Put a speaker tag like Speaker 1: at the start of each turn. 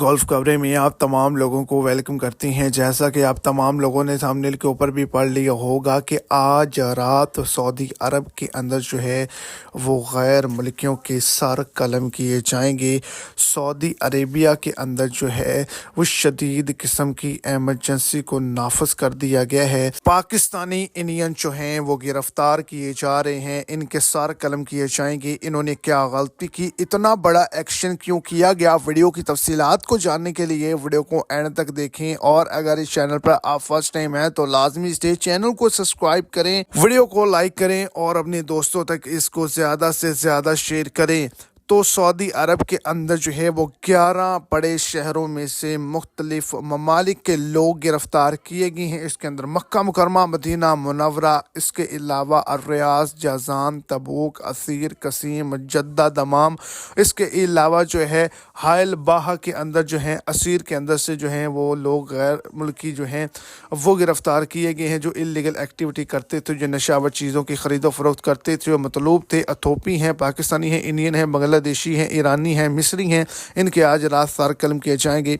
Speaker 1: Golf کورے میں آپ تمام لوگوں کو ویلکم کرتی ہیں۔ جیسا کہ آپ تمام لوگوں نے تھمبنیل کے اوپر بھی پڑھ لیا ہوگا کہ آج رات سعودی عرب کے اندر جو ہے وہ غیر ملکیوں کے سر قلم کیے جائیں گے۔ سعودی عربیہ کے اندر جو ہے وہ شدید قسم کی ایمرجنسی کو نافذ کر دیا گیا ہے۔ پاکستانی انڈین جو ہیں وہ گرفتار کیے جا رہے ہیں، ان کے سر قلم کیے جائیں گے۔ انہوں نے کیا غلطی کی، اتنا بڑا ایکشن کیوں کیا گیا؟ ویڈیو کی تفصیلات کو جاننے کے لیے ویڈیو کو اینڈ تک دیکھیں، اور اگر اس چینل پر آپ فرسٹ ٹائم ہیں تو لازمی اس چینل کو سبسکرائب کریں، ویڈیو کو لائک کریں اور اپنے دوستوں تک اس کو زیادہ سے زیادہ شیئر کریں۔ تو سعودی عرب کے اندر جو ہے وہ 11 بڑے شہروں میں سے مختلف ممالک کے لوگ گرفتار کیے گئے ہیں۔ اس کے اندر مکہ مکرمہ، مدینہ منورہ، اس کے علاوہ الریاض، جازان، تبوک، عسیر، قصیم، جدہ، دمام، اس کے علاوہ جو ہے حائل باہ کے اندر جو ہیں عسیر کے اندر سے جو ہیں وہ لوگ غیر ملکی جو ہیں وہ گرفتار کیے گئے ہیں، جو اللیگل ایکٹیویٹی کرتے تھے، جو نشاور چیزوں کی خرید و فروخت کرتے تھے، جو مطلوب تھے، اتھوپی ہیں، پاکستانی ہیں، انڈین ہیں، بنگلہ دیشی ہیں، ایرانی ہیں، مصری ہیں۔ ان کے آج رات سر قلم کیے جائیں گے۔